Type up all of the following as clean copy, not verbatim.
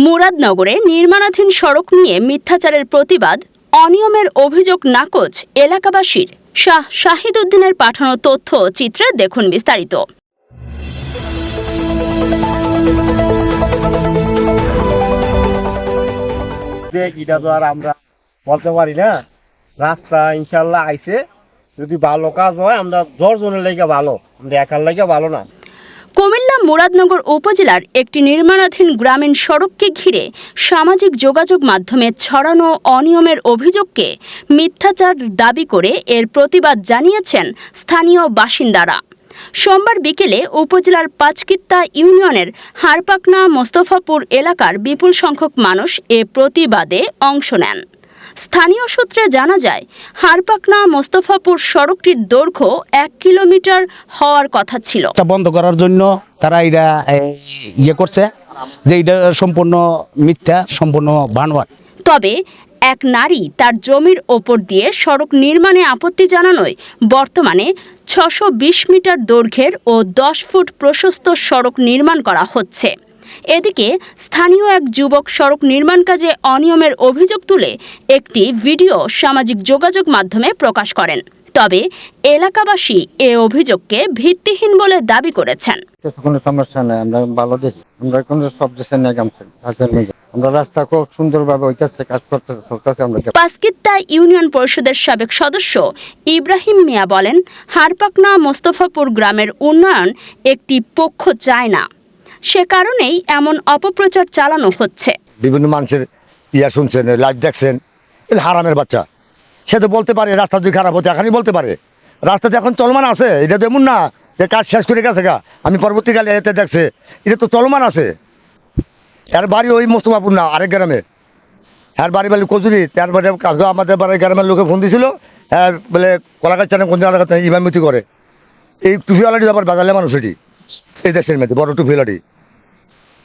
মুরাদনগরে নির্মাণাধীন সড়ক নিয়ে মিথ্যাচারের প্রতিবাদ, অনিয়মের অভিযোগ নাকচ এলাকাবাসীর। শাহিদ উদ্দিনের পাঠানো তথ্য ও চিত্রে দেখুন বিস্তারিত। এটা তো আর আমরা বলতে পারি না, রাস্তা ইনশাল্লাহ আইছে, যদি ভালো কাজ হয় আমরা 10 জনের লেগে ভালো, আমরা একার লেগে ভালো না। কুমিল্লা মুরাদনগর উপজেলার একটি নির্মাণাধীন গ্রামীণ সড়ককে ঘিরে সামাজিক যোগাযোগ মাধ্যমে ছড়ানো অনিয়মের অভিযোগকে মিথ্যাচার দাবি করে এর প্রতিবাদ জানিয়েছেন স্থানীয় বাসিন্দারা। সোমবার বিকেলে উপজেলার পাঁচকিত্তা ইউনিয়নের হারপাকনা মোস্তফাপুর এলাকার বিপুল সংখ্যক মানুষ এ প্রতিবাদে অংশ নেন। স্থানীয় সূত্রে জানা যায়, হারপাকনা মোস্তফাপুর সড়কটির দৈর্ঘ্য 1 কিলোমিটার হওয়ার কথা ছিল। বন্ধ করার জন্য তারা এটা করছে যে এটা সম্পূর্ণ মিথ্যা, সম্পূর্ণ বানোয়াট। তবে এক নারী তার জমির ওপর দিয়ে সড়ক নির্মাণে আপত্তি জানানোয় বর্তমানে 620 মিটার দৈর্ঘ্যের ও 10 ফুট প্রশস্ত সড়ক নির্মাণ করা হচ্ছে। এদিকে স্থানীয় এক যুবক সড়ক নির্মাণ কাজে অনিয়মের অভিযোগ তুলে একটি ভিডিও সামাজিক যোগাযোগ মাধ্যমে প্রকাশ করেন। তবে এলাকাবাসী এ অভিযোগকে ভিত্তিহীন বলে দাবি করেছেন। কোনো সমস্যা নেই, আমরা ভালো দেশ, আমরা কোনো সব দেশের নেই, আমরা রাস্তা খুব সুন্দরভাবে হইতেছে, কাজ করতেছে। আমরা পাঁচকিত্তা ইউনিয়ন পরিষদের সাবেক সদস্য ইব্রাহিম মিয়া বলেন, হারপাকনা মোস্তফাপুর গ্রামের উন্নয়ন একটি পক্ষ চায় না, সে কারণেই এমন অপপ্রচার চালানো হচ্ছে। বিভিন্ন মানুষের শুনছেন, লাইভ দেখছেন, হারামের বাচ্চা, সে তো বলতে পারে রাস্তা যদি খারাপ হচ্ছে, এখনই বলতে পারে রাস্তাতে এখন চলমান আছে। এটা তো এমন না যে কাজ শেষ করে গেছে গা, আমি পরবর্তীকালে এতে দেখছে, এটা তো চলমান আছে। এর বাড়ি ওই মোস্তফাপুর না, আরেক গ্রামে, হ্যাঁ বাড়ি কচুরি। তারপরে কাজ আমাদের বাড়ির গ্রামের লোকে ফোন দিয়েছিল, হ্যাঁ বলে কলাগাছ চানে কোন জায়গা ইমামতি করে। এই টুফিওয়ালাটি আবার বাজালে মানুষ, এটি এই দেশের মধ্যে বড় টুফিওয়ালাটি,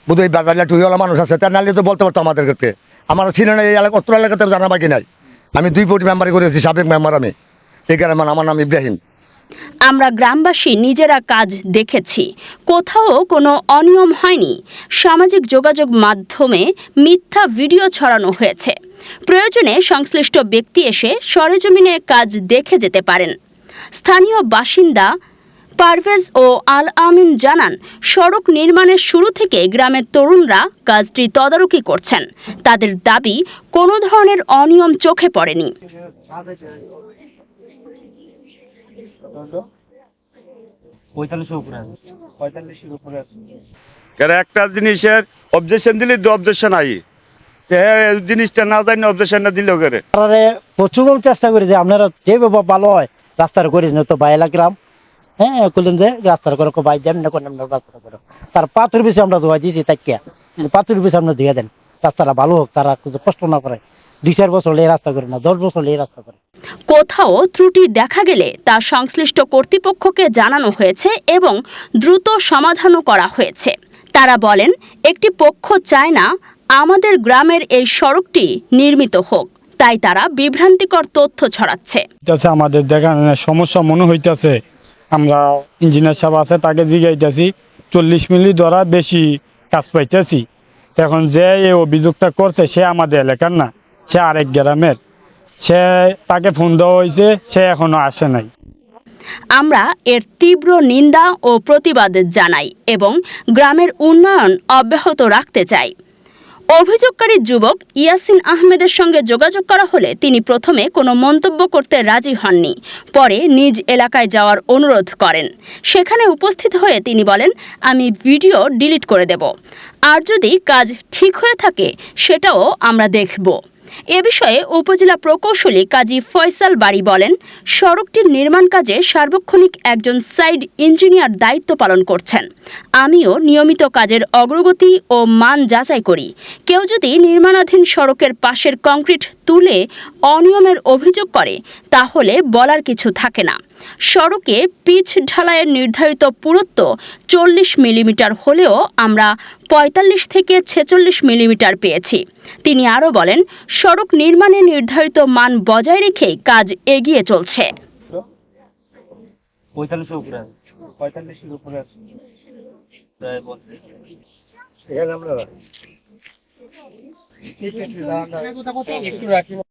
বুধ এই বাজারে টুফিওয়ালা মানুষ আছে, তার নাহলে তো বলতে পারতো আমাদের ক্ষেত্রে। আমার ছিল না এই এলাকা, অত্র এলাকাতে জানা বাকি নাই। আমি 2 কোটি মেম্বারই করেছি, সাবেক মেম্বার আমি এই গ্রামের। আমার নাম ইব্রাহিম। আমরা গ্রামবাসী নিজেরা কাজ দেখেছি, কোথাও কোনো অনিয়ম হয়নি। সামাজিক যোগাযোগ মাধ্যমে মিথ্যা ভিডিও ছড়ানো হয়েছে। প্রয়োজনে সংশ্লিষ্ট ব্যক্তি এসে সরেজমিনে কাজ দেখে যেতে পারেন। স্থানীয় বাসিন্দা পারভেজ ও আল আমিন জানান, সড়ক নির্মাণের শুরু থেকে গ্রামের তরুণরা কাজটি তদারকি করছেন। তাদের দাবি, কোনো ধরনের অনিয়ম চোখে পড়েনি। একটা জিনিসের অবজেকশন দিলে অবজেকশন আই, জিনিসটা না জানি অবজেকশনটা দিলেও করে প্রচুর চেষ্টা করি যে আপনারা যেভাবে ভালো হয় রাস্তার করি না তো বাইলা গ্রাম, হ্যাঁ বললেন যে রাস্তার করে বাই দেন না করেন, আমরা রাস্তা করো তার পাথর বেশি আমরা ধোয়া দিয়েছি, তাকিয়া পাথর বেশি আমরা দিয়ে দেন, রাস্তাটা ভালো হোক, তারা কষ্ট না করে। 2-4 বছর এই রাস্তা করে না, 10 বছর এই রাস্তা করে। কোথাও ত্রুটি দেখা গেলে তা সংশ্লিষ্ট কর্তৃপক্ষকে জানানো হয়েছে এবং দ্রুত সমাধানও করা হয়েছে। তারা বলেন, একটি পক্ষ চায় না আমাদের গ্রামের এই সড়কটি নির্মিত হোক, তাই তারা বিভ্রান্তিকর তথ্য ছড়াচ্ছে। আমাদের দেখা সমস্যা মনে হইতেছে, আমরা ইঞ্জিনিয়ার সাহেব আছে তাকে জিজ্ঞাইতেছি, 40 মিনিট ধরা বেশি কাজ পাইতেছি। এখন যে এই অভিযোগটা করছে সে আমাদের এলাকার না, সে আরেক গ্রামের, সে তাকে ফোন দেওয়া হয়েছে, সে এখনো আসে নাই। আমরা এর তীব্র নিন্দা ও প্রতিবাদ জানাই এবং গ্রামের উন্নয়ন অব্যাহত রাখতে চাই। অভিযোগকারী যুবক ইয়াসিন আহমেদের সঙ্গে যোগাযোগ করা হলে তিনি প্রথমে কোনো মন্তব্য করতে রাজি হননি, পরে নিজ এলাকায় যাওয়ার অনুরোধ করেন। সেখানে উপস্থিত হয়ে তিনি বলেন, আমি ভিডিও ডিলিট করে দেব, আর যদি কাজ ঠিক হয়ে থাকে সেটাও আমরা দেখব। এ বিষয়ে উপজেলা প্রকৌশলী কাজী ফয়সাল বারী বলেন, সড়কটির নির্মাণ কাজে সার্বক্ষণিক একজন সাইড ইঞ্জিনিয়ার দায়িত্ব পালন করছেন। আমিও নিয়মিত কাজের অগ্রগতি ও মান যাচাই করি। কেউ যদি নির্মাণাধীন সড়কের পাশের কংক্রিট তুলে অনিয়মের অভিযোগ করে তাহলে বলার কিছু থাকে না। সড়কে পিচ ঢালাইয়ের নির্ধারিত পুরুত্ব 40 মিলিমিটার হলেও আমরা 45 থেকে 46 মিলিমিটার পেয়েছি। তিনি আরও বলেন, সড়ক নির্মাণে নির্ধারিত মান বজায় রেখে কাজ এগিয়ে চলছে। 45 উপরে আছে, 45 উপরে আছে। একটু রাখি